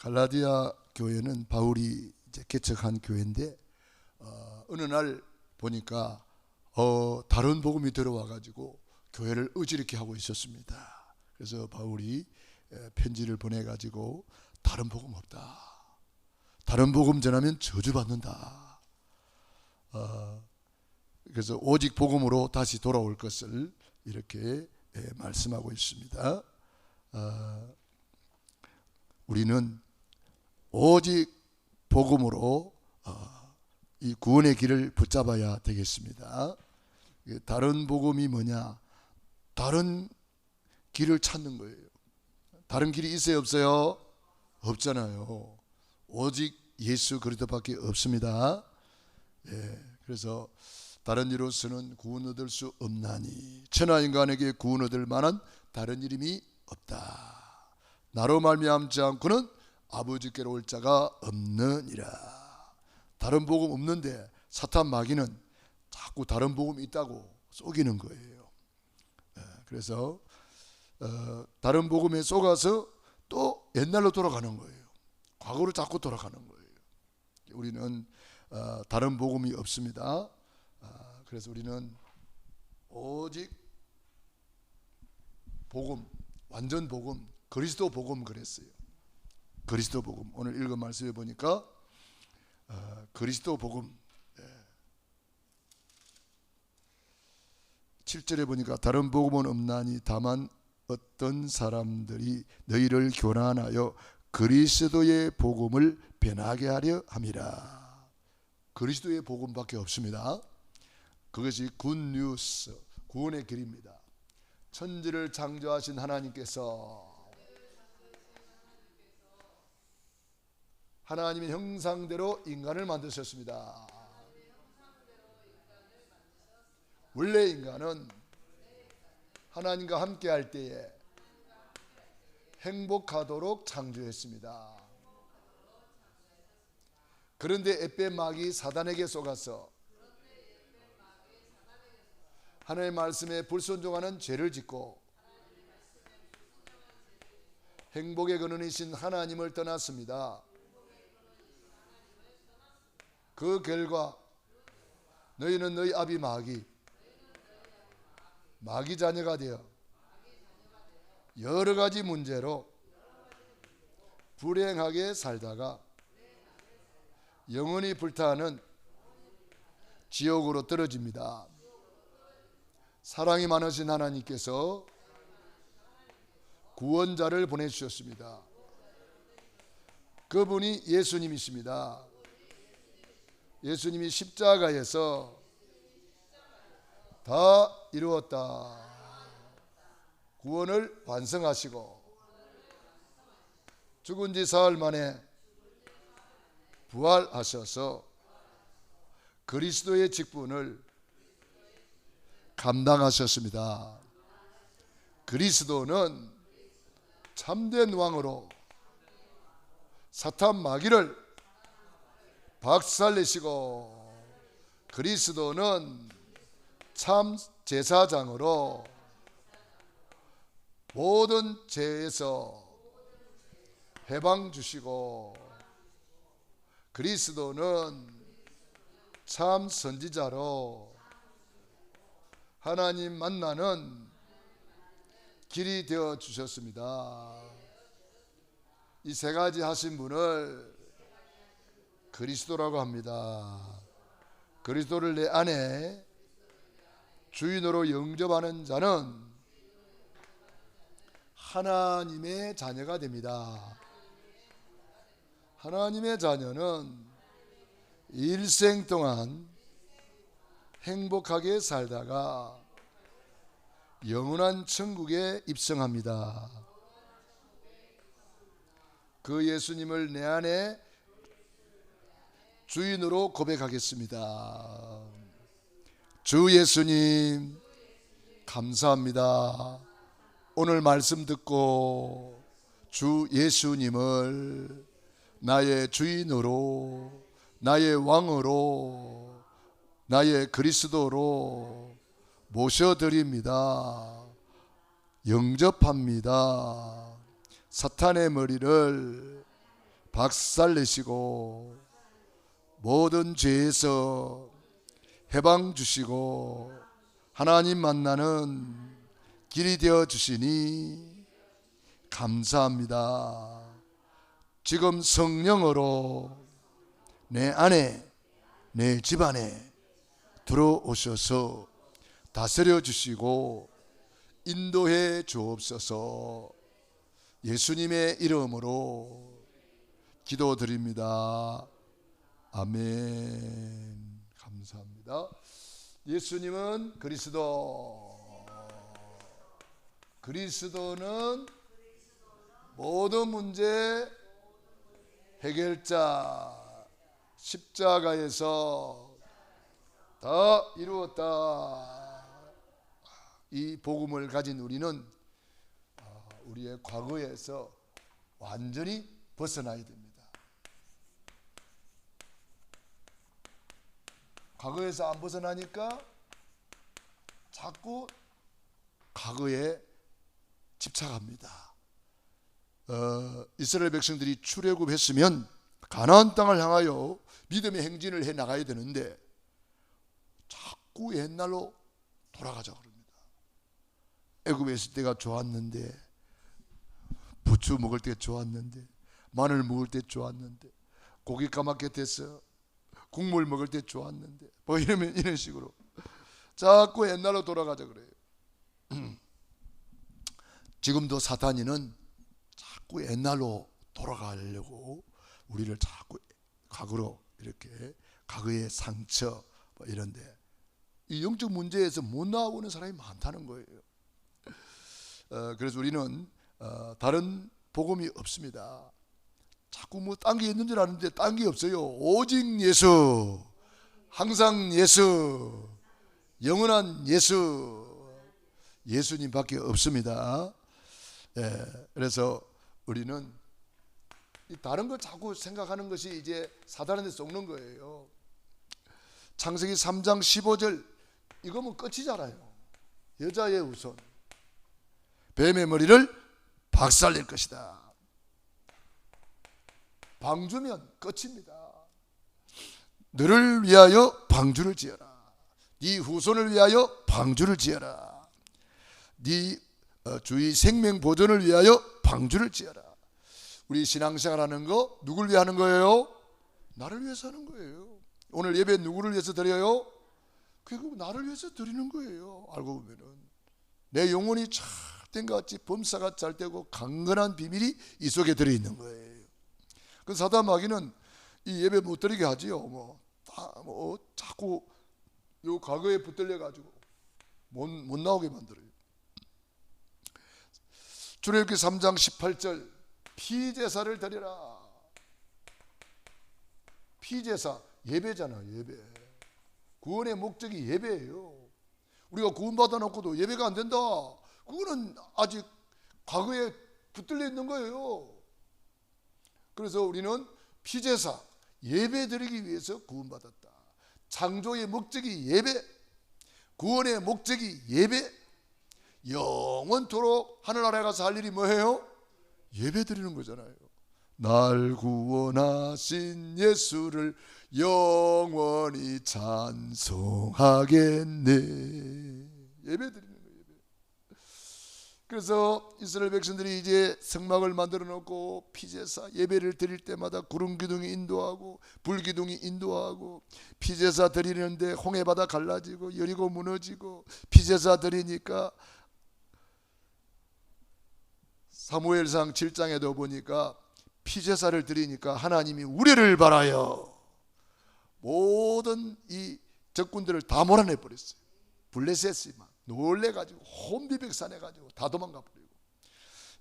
갈라디아 교회는 바울이 이제 개척한 교회인데 어느 날 보니까 다른 복음이 들어와 가지고 교회를 어지럽게 하고 있었습니다. 그래서 바울이 편지를 보내 가지고 다른 복음 없다, 다른 복음 전하면 저주받는다, 그래서 오직 복음으로 다시 돌아올 것을 이렇게 말씀하고 있습니다. 우리는 오직 복음으로 이 구원의 길을 붙잡아야 되겠습니다. 다른 복음이 뭐냐? 다른 길을 찾는 거예요. 다른 길이 있어요, 없어요? 없잖아요. 오직 예수 그리스도밖에 없습니다. 그래서 다른 이로서는 구원 얻을 수 없나니 천하 인간에게 구원 얻을 만한 다른 이름이 없다. 나로 말미암지 않고는 아버지께로 올 자가 없느니라. 다른 복음 없는데 사탄 마귀는 자꾸 다른 복음이 있다고 속이는 거예요. 그래서 다른 복음에 속아서 또 옛날로 돌아가는 거예요. 과거로 자꾸 돌아가는 거예요. 우리는 다른 복음이 없습니다. 그래서 우리는 오직 복음, 완전 복음, 그리스도 복음 그랬어요. 그리스도 복음. 오늘 읽은 말씀에 보니까 그리스도 복음 7절에 보니까 다른 복음은 없나니 다만 어떤 사람들이 너희를 교란하여 그리스도의 복음을 변하게 하려 함이라. 그리스도의 복음밖에 없습니다. 그것이 굿뉴스, 구원의 길입니다. 천지를 창조하신 하나님께서 하나님의 형상대로 인간을 만드셨습니다. 원래 인간은 하나님과 함께 할 때에 행복하도록 창조했습니다. 그런데 햇볕 마귀 사단에게 속아서 하나님의 말씀에 불순종하는 죄를 짓고 행복의 근원이신 하나님을 떠났습니다. 그 결과 너희는 너희 아비 마귀 자녀가 되어 여러 가지 문제로 불행하게 살다가 영원히 불타는 지옥으로 떨어집니다. 사랑이 많으신 하나님께서 구원자를 보내주셨습니다. 그분이 예수님이십니다. 예수님이 십자가에서 다 이루었다, 구원을 완성하시고 죽은 지 사흘 만에 부활하셔서 그리스도의 직분을 감당하셨습니다. 그리스도는 참된 왕으로 사탄 마귀를 박살내시고 그리스도는 참 제사장으로 모든 죄에서 해방 주시고 그리스도는 참 선지자로 하나님 만나는 길이 되어 주셨습니다. 이 세 가지 하신 분을 그리스도라고 합니다. 그리스도를 내 안에 주인으로 영접하는 자는 하나님의 자녀가 됩니다. 하나님의 자녀는 일생 동안 행복하게 살다가 영원한 천국에 입성합니다. 그 예수님을 내 안에 주인으로 고백하겠습니다. 주 예수님 감사합니다. 오늘 말씀 듣고 주 예수님을 나의 주인으로, 나의 왕으로, 나의 그리스도로 모셔드립니다. 영접합니다. 사탄의 머리를 박살내시고 모든 죄에서 해방 주시고 하나님 만나는 길이 되어 주시니 감사합니다. 지금 성령으로 내 안에, 내 집안에 들어오셔서 다스려 주시고 인도해 주옵소서. 예수님의 이름으로 기도드립니다. 아멘. 감사합니다. 예수님은 그리스도. 그리스도는 모든 문제 해결자. 십자가에서 다 이루었다. 이 복음을 가진 우리는 우리의 과거에서 완전히 벗어나야 됩니다. 과거에서 안 벗어나니까 자꾸 과거에 집착합니다. 이스라엘 백성들이 출애굽했으면 가나안 땅을 향하여 믿음의 행진을 해 나가야 되는데 자꾸 옛날로 돌아가자 그럽니다. 애굽에 있을 때가 좋았는데, 부추 먹을 때 좋았는데, 마늘 먹을 때 좋았는데, 고기 까맣게 됐어, 국물 먹을 때 좋았는데, 뭐 이런 식으로 자꾸 옛날로 돌아가자 그래요. 지금도 사탄이는 자꾸 옛날로 돌아가려고 우리를 자꾸 과거로 이렇게, 과거의 상처 뭐 이런데, 이 영적 문제에서 못 나오는 사람이 많다는 거예요. 그래서 우리는 다른 복음이 없습니다. 자꾸 뭐 딴 게 있는 줄 아는데 딴 게 없어요. 오직 예수, 항상 예수, 영원한 예수, 예수님밖에 없습니다. 그래서 우리는 다른 걸 자꾸 생각하는 것이 이제 사단한테 속는 거예요. 창세기 3장 15절 이거면 끝이잖아요. 여자의 후손 뱀의 머리를 박살낼 것이다. 방주면 끝입니다. 너를 위하여 방주를 지어라. 네 후손을 위하여 방주를 지어라. 네 주의 생명 보존을 위하여 방주를 지어라. 우리 신앙생활하는 거 누굴 위해 하는 거예요? 나를 위해서 하는 거예요. 오늘 예배 누구를 위해서 드려요? 결국 나를 위해서 드리는 거예요. 알고 보면은 내 영혼이 잘된 것 같이 범사가 잘 되고 강건한 비밀이 이 속에 들어있는 거예요. 그 사단 마귀는 이 예배 못 드리게 하지요. 자꾸 요 과거에 붙들려 가지고 못 나오게 만들어요. 출애굽기 3장 18절 피제사를 드리라. 피제사 예배잖아. 예배. 구원의 목적이 예배예요. 우리가 구원받아 놓고도 예배가 안 된다, 그거는 아직 과거에 붙들려 있는 거예요. 그래서 우리는 피제사 예배 드리기 위해서 구원받았다. 창조의 목적이 예배, 구원의 목적이 예배, 영원토록 하늘나라에 가서 할 일이 뭐예요? 예배 드리는 거잖아요. 날 구원하신 예수를 영원히 찬송하겠네. 예배 드리는 거예요. 예배. 그래서 이스라엘 백성들이 이제 성막을 만들어 놓고 피제사 예배를 드릴 때마다 구름 기둥이 인도하고 불 기둥이 인도하고, 피제사 드리는데 홍해바다 갈라지고 여리고 무너지고, 피제사 드리니까 사무엘상 7장에도 보니까 피제사를 드리니까 하나님이 우레를 바라여 모든 이 적군들을 다 몰아내 버렸어요. 블레셋이 막 놀래가지고 혼비백산해가지고 다 도망가 버리고,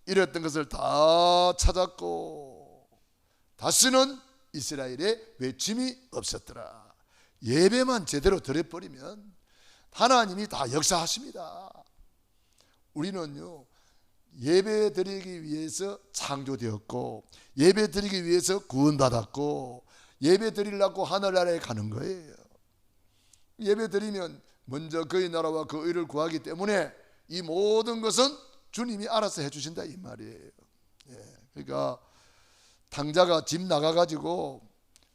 이랬던 것을 다 찾았고 다시는 이스라엘에 외침이 없었더라. 예배만 제대로 드려버리면 하나님이 다 역사하십니다. 우리는요 예배 드리기 위해서 창조되었고, 예배 드리기 위해서 구원받았고, 예배 드리려고 하늘나라에 가는 거예요. 예배 드리면 먼저 그의 나라와 그 의를 구하기 때문에 이 모든 것은 주님이 알아서 해주신다 이 말이에요. 그러니까 탕자가 집 나가가지고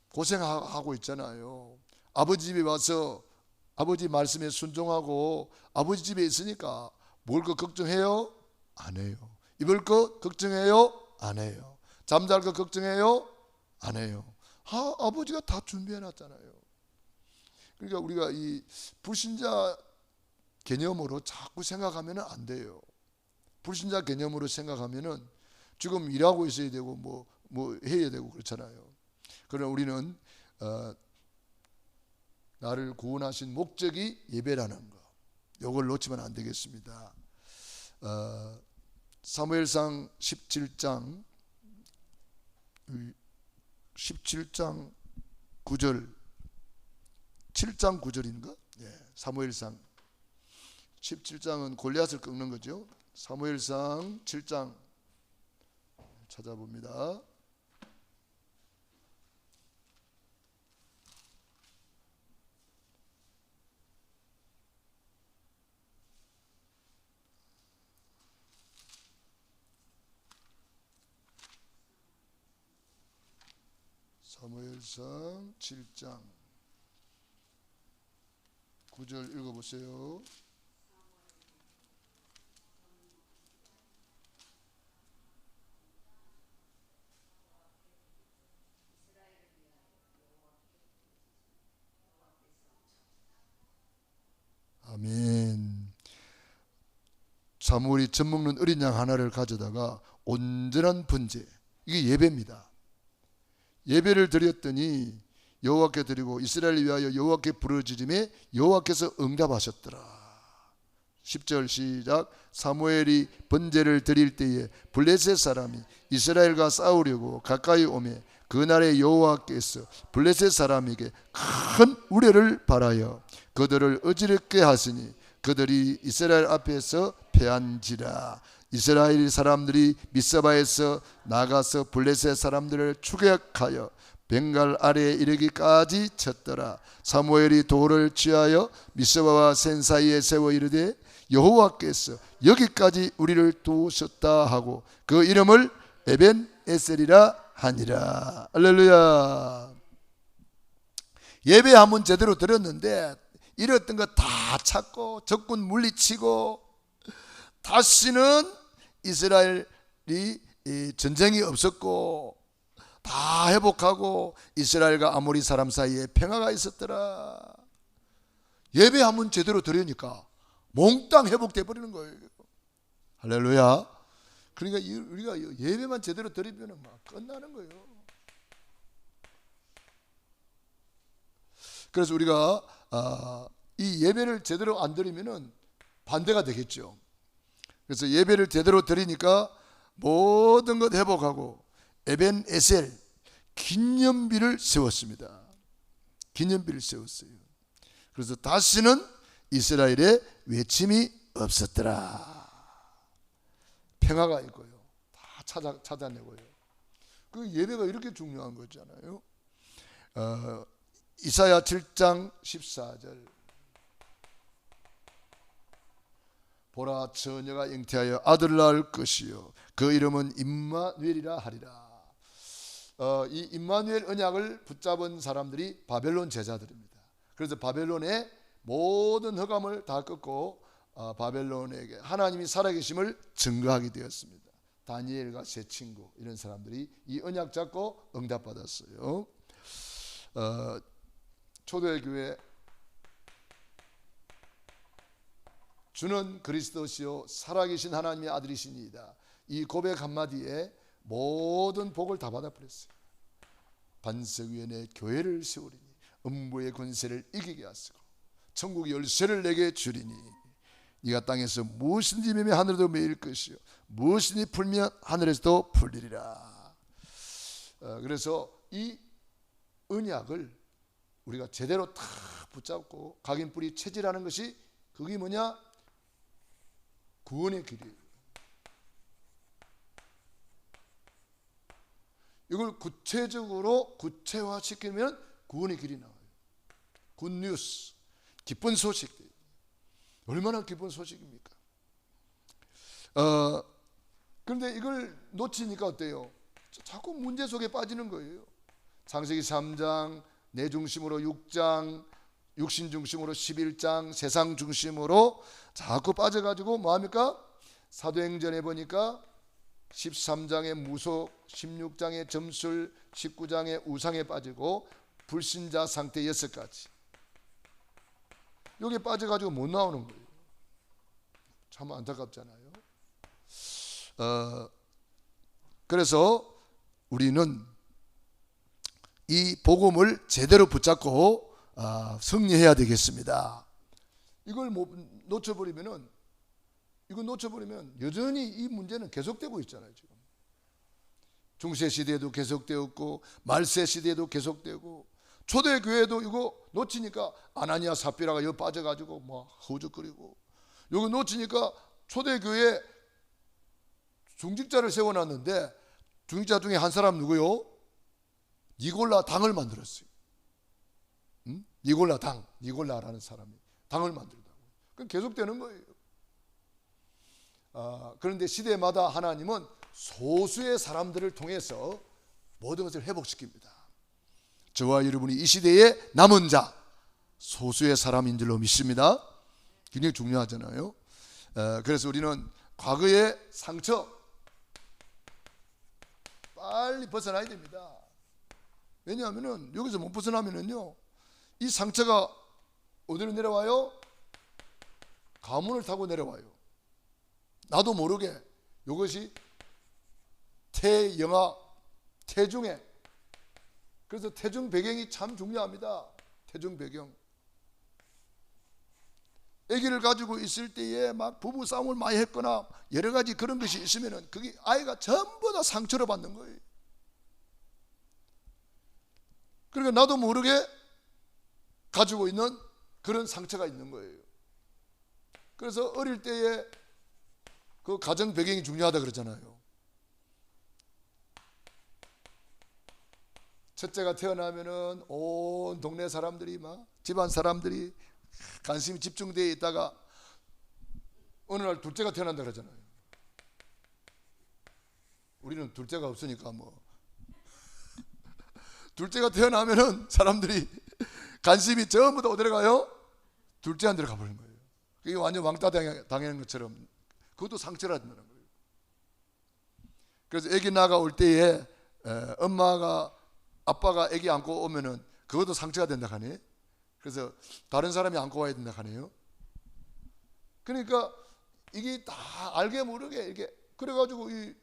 고생하고 있잖아요. 아버지 집에 와서 아버지 말씀에 순종하고 아버지 집에 있으니까 먹을 거 걱정해요? 안 해요. 입을 거 걱정해요? 안 해요. 잠잘 거 걱정해요? 안 해요. 아버지가 다 준비해 놨잖아요. 그러니까 우리가 이 불신자 개념으로 자꾸 생각하면 안 돼요. 불신자 개념으로 생각하면은 지금 일하고 있어야 되고 뭐 해야 되고 그렇잖아요. 그러나 우리는 나를 구원하신 목적이 예배라는 거, 이걸 놓치면 안 되겠습니다. 사무엘상 17장 9절 7장 9절인가? 사무엘상 17장은 골리앗을 꺾는 거죠. 사무엘상 7장 찾아봅니다. 사무엘상 7장 9절 읽어보세요. 아멘. 사무엘이 젖 먹는 어린 양 하나를 가져다가 온전한 번제, 이게 예배입니다. 예배를 드렸더니 여호와께 드리고 이스라엘을 위하여 여호와께 부르짖음에 여호와께서 응답하셨더라. 10절 시작. 사무엘이 번제를 드릴 때에 블레셋 사람이 이스라엘과 싸우려고 가까이 오매 그날에 여호와께서 블레셋 사람에게 큰 우려를 바라여 그들을 어지럽게 하시니 그들이 이스라엘 앞에서 패한지라. 이스라엘 사람들이 미스바에서 나가서 블레셋 사람들을 추격하여 벵갈 아래에 이르기까지 쳤더라. 사무엘이 돌을 취하여 미스바와 센 사이에 세워 이르되 여호와께서 여기까지 우리를 두셨다 하고 그 이름을 에벤에셀이라 하니라. 할렐루야. 예배 한번 제대로 드렸는데 이랬던 거 다 찾고 적군 물리치고 다시는 이스라엘이 전쟁이 없었고 다 회복하고 이스라엘과 아모리 사람 사이에 평화가 있었더라. 예배 한번 제대로 드리니까 몽땅 회복돼 버리는 거예요. 할렐루야. 그러니까 우리가 예배만 제대로 드리면 막 끝나는 거예요. 그래서 우리가 이 예배를 제대로 안 드리면은 반대가 되겠죠. 그래서 예배를 제대로 드리니까 모든 것 회복하고 에벤에셀 기념비를 세웠습니다. 기념비를 세웠어요. 그래서 다시는 이스라엘에 외침이 없었더라. 평화가 있고요. 다 찾아내고요. 그 예배가 이렇게 중요한 거잖아요. 이사야 7장 14절. 보라, 처녀가 잉태하여 아들을 낳을 것이요 그 이름은 임마누엘이라 하리라. 이 임마누엘 언약을 붙잡은 사람들이 바벨론 제자들입니다. 그래서 바벨론의 모든 흑암을 다 끊고 바벨론에게 하나님이 살아계심을 증거하게 되었습니다. 다니엘과 세 친구 이런 사람들이 이 언약 잡고 응답받았어요. 초대교회 주는 그리스도시요 살아계신 하나님의 아들이시니이다. 이 고백 한마디에 모든 복을 다 받아버렸어요. 반석 위에 내 교회를 세우리니 음부의 권세를 이기게 하시고 천국 열쇠를 내게 주리니 네가 땅에서 무엇인지 매면 하늘에도 매일 것이요 무엇인지 풀면 하늘에서도 풀리리라. 그래서 이 언약을 우리가 제대로 다 붙잡고 각인뿌리 체질하는 것이 그게 뭐냐? 구원의 길이에요. 이걸 구체적으로 구체화시키면 구원의 길이 나와요. 굿뉴스, 기쁜 소식. 얼마나 기쁜 소식입니까? 그런데 이걸 놓치니까 어때요? 자꾸 문제 속에 빠지는 거예요. 창세기 3장 내 중심으로 6장, 육신 중심으로 11장, 세상 중심으로 자꾸 빠져가지고 뭐합니까? 사도행전에 보니까 13장의 무속, 16장의 점술, 19장의 우상에 빠지고 불신자 상태 6가지, 여기에 빠져가지고 못 나오는 거예요. 참 안타깝잖아요. 그래서 우리는 이 복음을 제대로 붙잡고 승리해야 되겠습니다. 이걸 놓쳐버리면 여전히 이 문제는 계속되고 있잖아요. 지금 중세 시대에도 계속되었고 말세 시대에도 계속되고, 초대교회도 이거 놓치니까 아나니아 삽비라가 여기 빠져가지고 뭐 허우적거리고, 이거 놓치니까 초대교회 중직자를 세워놨는데 중직자 중에 한 사람 누구요? 니골라 당을 만들었어요. 니골라라는 사람이 당을 만들다고. 그럼 계속되는 거예요. 그런데 시대마다 하나님은 소수의 사람들을 통해서 모든 것을 회복시킵니다. 저와 여러분이 이 시대의 남은 자, 소수의 사람인 줄로 믿습니다. 굉장히 중요하잖아요. 그래서 우리는 과거의 상처 빨리 벗어나야 됩니다. 왜냐하면 여기서 못 벗어나면요, 이 상처가 어디로 내려와요? 가문을 타고 내려와요. 나도 모르게 이것이 태영아, 태중에, 그래서 태중 배경이 참 중요합니다. 태중 배경. 아기를 가지고 있을 때에 막 부부 싸움을 많이 했거나 여러 가지 그런 것이 있으면은 그게 아이가 전부 다 상처를 받는 거예요. 그러니까 나도 모르게 가지고 있는 그런 상처가 있는 거예요. 그래서 어릴 때에 그 가정 배경이 중요하다 그러잖아요. 첫째가 태어나면은 온 동네 사람들이 막 집안 사람들이 관심이 집중되어 있다가 어느 날 둘째가 태어난다 그러잖아요. 우리는 둘째가 없으니까 뭐 둘째가 태어나면은 사람들이 관심이 전부 다 어디로 가요? 둘째한테로 가버리는 거예요. 그게 완전 왕따 당하는 것처럼 그것도 상처라는 거예요. 그래서 아기 나가 올 때에 아빠가 아기 안고 오면은 그것도 상처가 된다 하네. 그래서 다른 사람이 안고 와야 된다 하네요. 그러니까 이게 다 알게 모르게 이렇게 그래가지고 이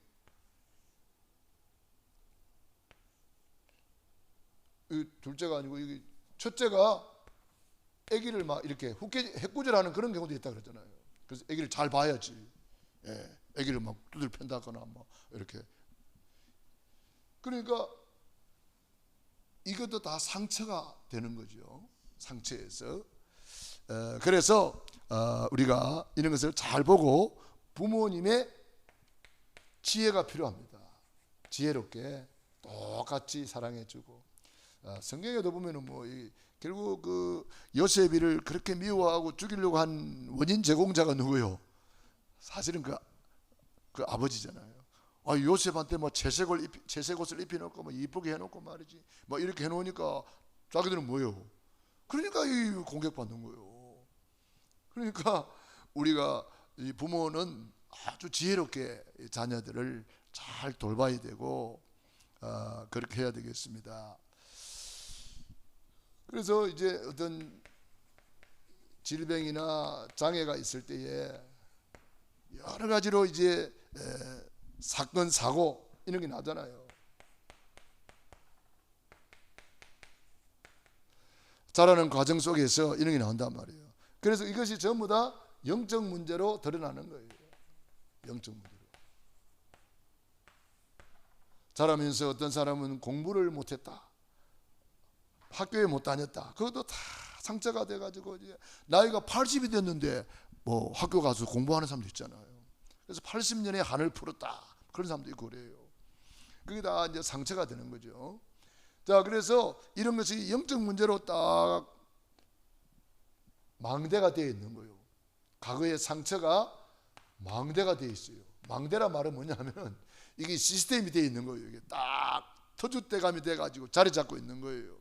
둘째가 아니고 이게 첫째가 아기를 막 이렇게 해꾸질하는 그런 경우도 있다 그랬잖아요. 그래서 아기를 잘 봐야지. 예, 아기를 막 두들 팬다거나 뭐 이렇게. 그러니까 이것도 다 상처가 되는 거죠. 상처에서. 그래서 우리가 이런 것을 잘 보고 부모님의 지혜가 필요합니다. 지혜롭게 똑같이 사랑해주고. 성경에도 보면은 뭐 결국 그 요셉이를 그렇게 미워하고 죽이려고 한 원인 제공자가 누구요? 사실은 그 아버지잖아요. 요셉한테 뭐 채색 옷을 입혀놓고 뭐 이쁘게 해놓고 말이지, 뭐 이렇게 해놓으니까 자기들은 뭐요? 그러니까 이 공격받는 거예요. 그러니까 우리가 이 부모는 아주 지혜롭게 자녀들을 잘 돌봐야 되고 그렇게 해야 되겠습니다. 그래서 이제 어떤 질병이나 장애가 있을 때에 여러 가지로 이제 사건 사고 이런 게 나잖아요. 자라는 과정 속에서 이런 게 나온단 말이에요. 그래서 이것이 전부 다 영적 문제로 드러나는 거예요. 영적 문제로. 자라면서 어떤 사람은 공부를 못했다, 학교에 못 다녔다, 그것도 다 상처가 돼가지고 이제 나이가 80이 됐는데 뭐 학교 가서 공부하는 사람도 있잖아요. 그래서 80년에 한을 풀었다, 그런 사람도 있고 그래요. 그게 다 이제 상처가 되는 거죠. 자, 그래서 이런 것이 영적 문제로 딱 망대가 되어 있는 거예요. 과거의 상처가 망대가 되어 있어요. 망대란 말은 뭐냐면 이게 시스템이 되어 있는 거예요. 이게 딱 터줏대감이 돼가지고 자리 잡고 있는 거예요.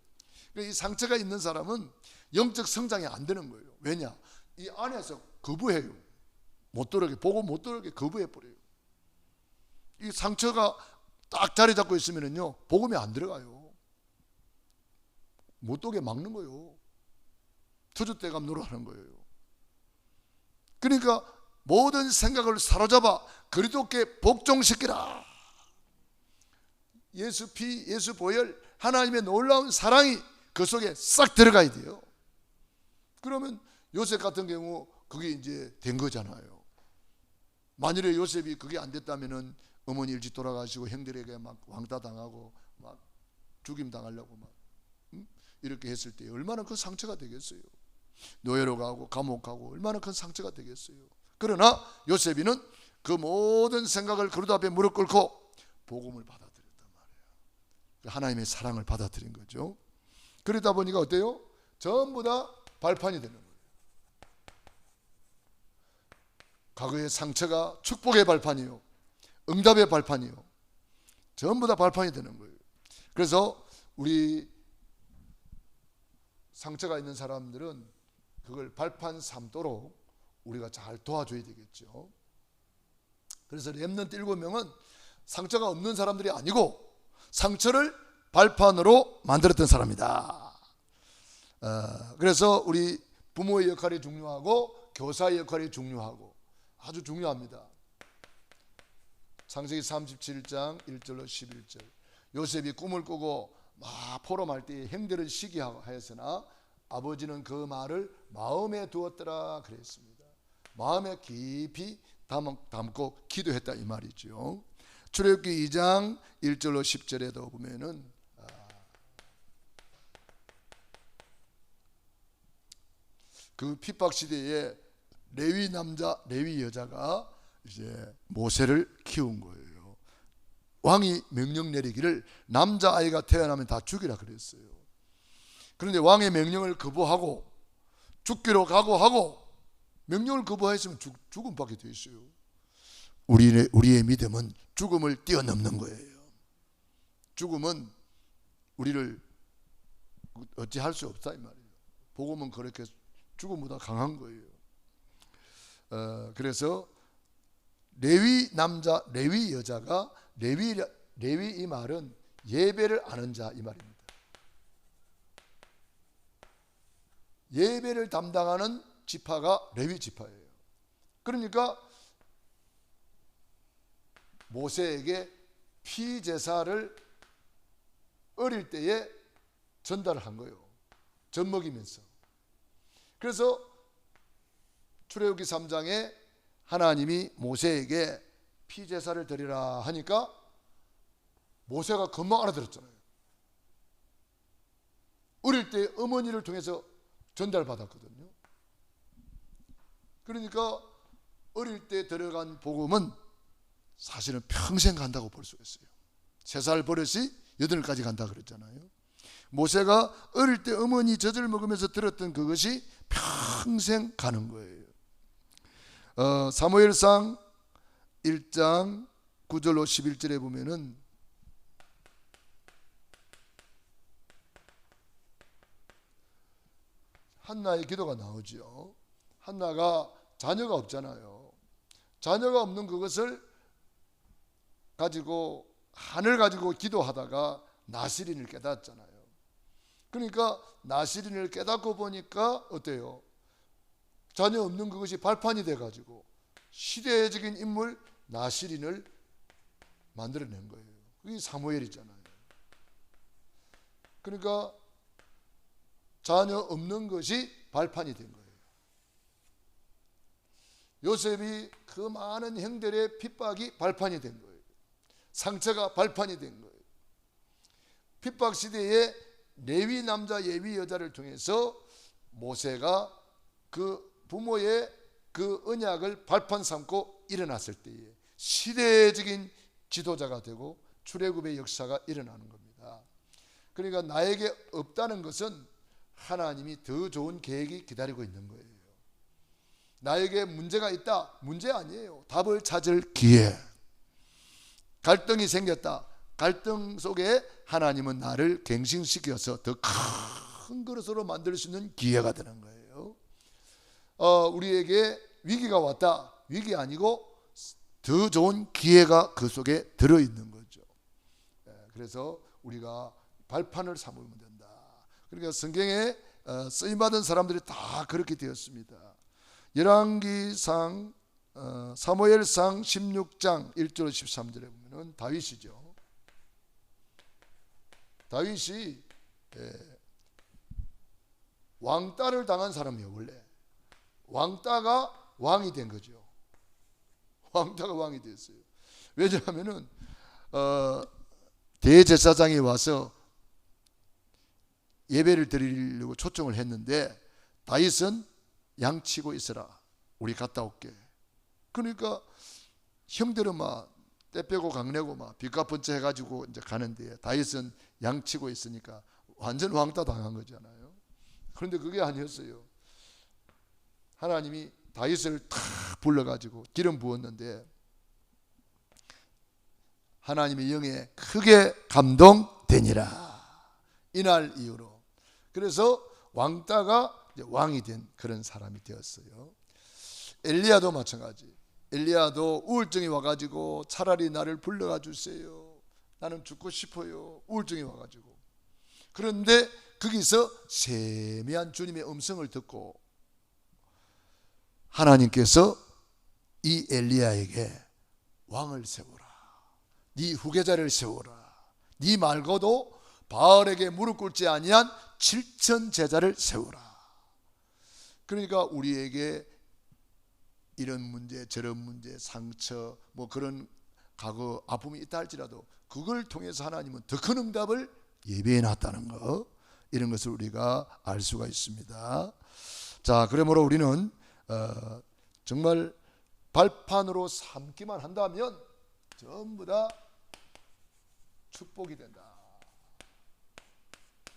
그러니까 이 상처가 있는 사람은 영적 성장이 안 되는 거예요. 왜냐? 이 안에서 거부해요. 못 들어게, 보고 못 들어게 거부해버려요. 이 상처가 딱 자리 잡고 있으면요, 복음이 안 들어가요. 못 오게 막는 거예요. 터줏대감 노릇하는 거예요. 그러니까 모든 생각을 사로잡아 그리스도께 복종시키라. 예수 피, 예수 보혈, 하나님의 놀라운 사랑이 그 속에 싹 들어가야 돼요. 그러면 요셉 같은 경우 그게 이제 된 거잖아요. 만일에 요셉이 그게 안 됐다면은 어머니 일찍 돌아가시고 형들에게 막 왕따 당하고 막 죽임 당하려고 막 이렇게 했을 때 얼마나 큰 상처가 되겠어요. 노예로 가고 감옥 가고 얼마나 큰 상처가 되겠어요. 그러나 요셉이는 그 모든 생각을 그리스도 앞에 무릎 꿇고 복음을 받아들였단 말이에요. 하나님의 사랑을 받아들인 거죠. 그러다 보니까 어때요? 전부 다 발판이 되는 거예요. 과거의 상처가 축복의 발판이요, 응답의 발판이요, 전부 다 발판이 되는 거예요. 그래서 우리 상처가 있는 사람들은 그걸 발판 삼도록 우리가 잘 도와줘야 되겠죠. 그래서 렘넌트 7명은 상처가 없는 사람들이 아니고 상처를 발판으로 만들었던 사람이다. 그래서 우리 부모의 역할이 중요하고 교사의 역할이 중요하고 아주 중요합니다. 창세기 37장 1절로 11절, 요셉이 꿈을 꾸고 막 포럼할 때 형들을 시기하였으나 아버지는 그 말을 마음에 두었더라 그랬습니다. 마음에 깊이 담고 기도했다 이 말이죠. 출애굽기 2장 1절로 10절에도 보면은 그 핍박 시대에 레위 남자, 레위 여자가 이제 모세를 키운 거예요. 왕이 명령 내리기를 남자아이가 태어나면 다 죽이라 그랬어요. 그런데 왕의 명령을 거부하고 죽기로 각오하고 명령을 거부했으면 죽음 받게 돼 있어요. 우리의 믿음은 죽음을 뛰어넘는 거예요. 죽음은 우리를 어찌할 수 없다 이 말이에요. 복음은 그렇게 죽음보다 강한 거예요. 그래서 레위 남자, 레위 여자가 레위 이 말은 예배를 아는 자 이 말입니다. 예배를 담당하는 지파가 레위 지파예요. 그러니까 모세에게 피제사를 어릴 때에 전달을 한 거예요. 젖먹이면서. 그래서 출애굽기 3장에 하나님이 모세에게 피제사를 드리라 하니까 모세가 금방 알아들었잖아요. 어릴 때 어머니를 통해서 전달받았거든요. 그러니까 어릴 때 들어간 복음은 사실은 평생 간다고 볼 수 있어요. 3살 버릇이 8까지 간다 그랬잖아요. 모세가 어릴 때 어머니 젖을 먹으면서 들었던 그것이 평생 가는 거예요. 사무엘상 1장 9절로 11절에 보면은 한나의 기도가 나오죠. 한나가 자녀가 없잖아요. 자녀가 없는 그것을 가지고 한을 가지고 기도하다가 나시린을 깨닫잖아요. 그러니까 나시린을 깨닫고 보니까 어때요? 자녀 없는 그것이 발판이 돼가지고 시대적인 인물 나시린을 만들어낸 거예요. 그게 사무엘이잖아요. 그러니까 자녀 없는 것이 발판이 된 거예요. 요셉이 그 많은 형들의 핍박이 발판이 된 거예요. 상처가 발판이 된 거예요. 핍박 시대에 레위 남자 예위 여자를 통해서 모세가 그 부모의 그 언약을 발판 삼고 일어났을 때에 시대적인 지도자가 되고 출애굽의 역사가 일어나는 겁니다. 그러니까 나에게 없다는 것은 하나님이 더 좋은 계획이 기다리고 있는 거예요. 나에게 문제가 있다, 문제 아니에요. 답을 찾을 기회. 갈등이 생겼다. 갈등 속에 하나님은 나를 갱신시켜서 더 큰 그릇으로 만들 수 있는 기회가 되는 거예요. 우리에게 위기가 왔다. 위기 아니고 더 좋은 기회가 그 속에 들어있는 거죠. 그래서 우리가 발판을 삼으면 된다. 그러니까 성경에 쓰임받은 사람들이 다 그렇게 되었습니다. 열왕기상 사무엘상 16장 1절 13절에 보면 다윗이죠. 다윗이 왕따를 당한 사람이에요. 원래 왕따가 왕이 된 거죠. 왕따가 왕이 됐어요. 왜냐하면은 대제사장이 와서 예배를 드리려고 초청을 했는데 다윗은 양치고 있으라, 우리 갔다 올게. 그러니까 형들은 막 때 빼고 강내고 막 빚갚은 체 해가지고 이제 가는데 다윗은 양치고 있으니까 완전 왕따 당한 거잖아요. 그런데 그게 아니었어요. 하나님이 다윗을 탁 불러가지고 기름 부었는데 하나님의 영에 크게 감동되니라. 이날 이후로. 그래서 왕따가 이제 왕이 된 그런 사람이 되었어요. 엘리야도 마찬가지. 엘리야도 우울증이 와가지고 차라리 나를 불러가 주세요. 나는 죽고 싶어요. 우울증이 와가지고. 그런데 거기서 세미한 주님의 음성을 듣고 하나님께서 이 엘리야에게 왕을 세우라. 네 후계자를 세우라. 네 말고도 바알에게 무릎 꿇지 아니한 7천 제자를 세우라. 그러니까 우리에게 이런 문제 저런 문제 상처 뭐 그런 과거 아픔이 있다 할지라도 그걸 통해서 하나님은 더 큰 응답을 예비해 놨다는 거, 이런 것을 우리가 알 수가 있습니다. 자, 그러므로 우리는 정말 발판으로 삼기만 한다면 전부 다 축복이 된다.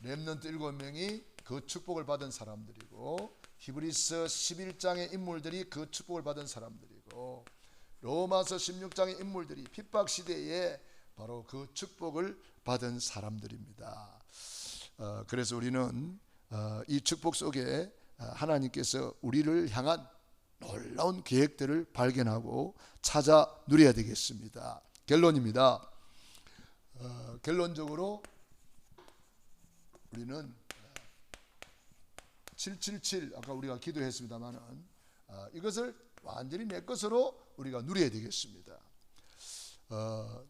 렘넌트 7명이 그 축복을 받은 사람들이고, 히브리서 11장의 인물들이 그 축복을 받은 사람들이고, 로마서 16장의 인물들이 핍박시대에 바로 그 축복을 받은 사람들입니다. 그래서 우리는 이 축복 속에 하나님께서 우리를 향한 놀라운 계획들을 발견하고 찾아 누려야 되겠습니다. 결론입니다. 결론적으로 우리는 777 아까 우리가 기도했습니다만은 이것을 완전히 내 것으로 우리가 누려야 되겠습니다.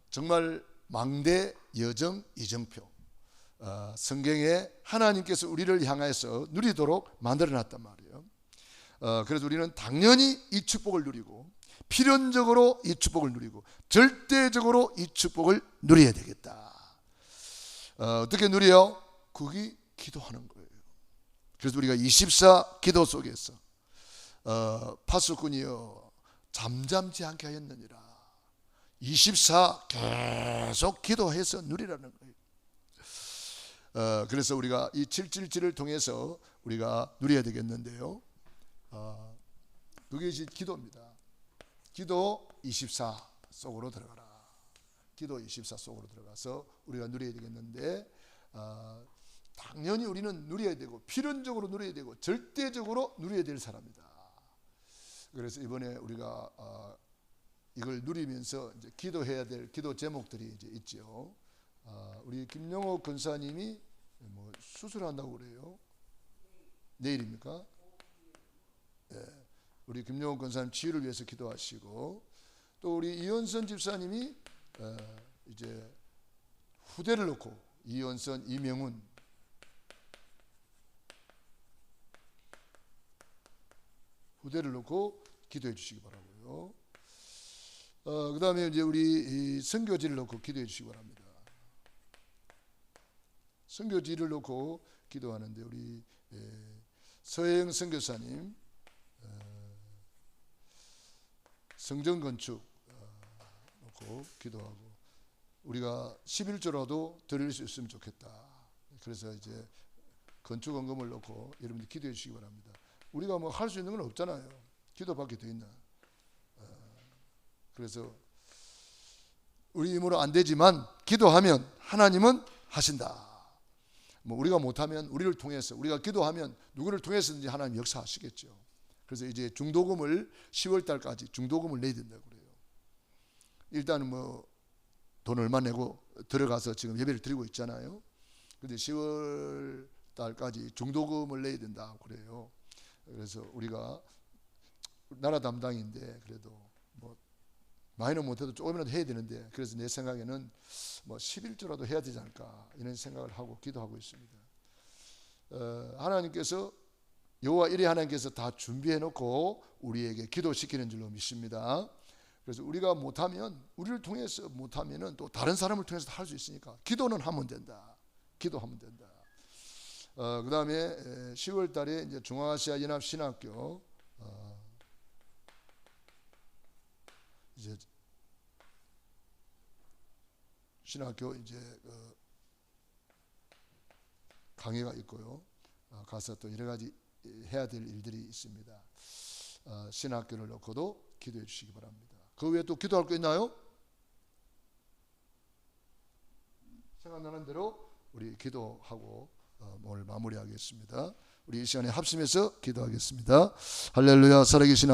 정말 망대 여정 이정표, 성경에 하나님께서 우리를 향해서 누리도록 만들어놨단 말이에요. 그래서 우리는 당연히 이 축복을 누리고, 필연적으로 이 축복을 누리고, 절대적으로 이 축복을 누려야 되겠다. 어떻게 누려요? 그게 기도하는 거예요. 그래서 우리가 24 기도 속에서 파수꾼이여 잠잠지 않게 하였느니라, 24 계속 기도해서 누리라는 거예요. 그래서 우리가 이 777을 통해서 우리가 누려야 되겠는데요. 그게 이제 기도입니다. 기도 24 속으로 들어가라. 기도 24 속으로 들어가서 우리가 누려야 되겠는데, 당연히 우리는 누려야 되고, 필연적으로 누려야 되고, 절대적으로 누려야 될 사람이다. 그래서 이번에 우리가 이걸 누리면서 이제 기도해야 될 기도 제목들이 이제 있죠. 우리 김영호 권사님이 뭐 수술한다고 그래요. 내일입니까? 네. 우리 김영호 권사님 치유를 위해서 기도하시고, 또 우리 이현선 집사님이 이제 후대를 놓고, 이현선, 이명훈, 후대를 놓고 기도해 주시기 바라고요. 그 다음에 이제 우리 선교지를 놓고 기도해 주시기 바랍니다. 선교지를 놓고 기도하는데 우리 서혜영 선교사님 성전 건축 놓고 기도하고, 우리가 11조라도 드릴 수 있으면 좋겠다. 그래서 이제 건축원금을 놓고 여러분들 기도해 주시기 바랍니다. 우리가 뭐 할 수 있는 건 없잖아요. 기도밖에 더 있나. 그래서 우리 힘으로 안 되지만 기도하면 하나님은 하신다. 뭐 우리가 못하면 우리를 통해서, 우리가 기도하면 누구를 통해서든지 하나님 역사하시겠죠. 그래서 이제 중도금을 10월 달까지 중도금을 내야 된다고 그래요. 일단은 뭐 돈 얼마 내고 들어가서 지금 예배를 드리고 있잖아요. 근데 10월 달까지 중도금을 내야 된다고 그래요. 그래서 우리가 나라 담당인데 그래도 뭐 많이는 못해도 조금이라도 해야 되는데, 그래서 내 생각에는 뭐 11조라도 해야 되지 않을까 이런 생각을 하고 기도하고 있습니다. 하나님께서, 여호와 이레 하나님께서 다 준비해 놓고 우리에게 기도시키는 줄로 믿습니다. 그래서 우리가 못하면, 우리를 통해서 못하면은 또 다른 사람을 통해서 할 수 있으니까 기도는 하면 된다. 기도하면 된다. 그 다음에 10월 달에 이제 중앙아시아 연합 신학교 이제 신학교 이제 강의가 있고요. 가서 또 여러 가지 해야 될 일들이 있습니다. 신학교를 놓고도 기도해 주시기 바랍니다. 그 외에 또 기도할 거 있나요? 생각나는 대로 우리 기도하고 오늘 마무리하겠습니다. 우리 이 시간에 합심해서 기도하겠습니다. 할렐루야. 살아계신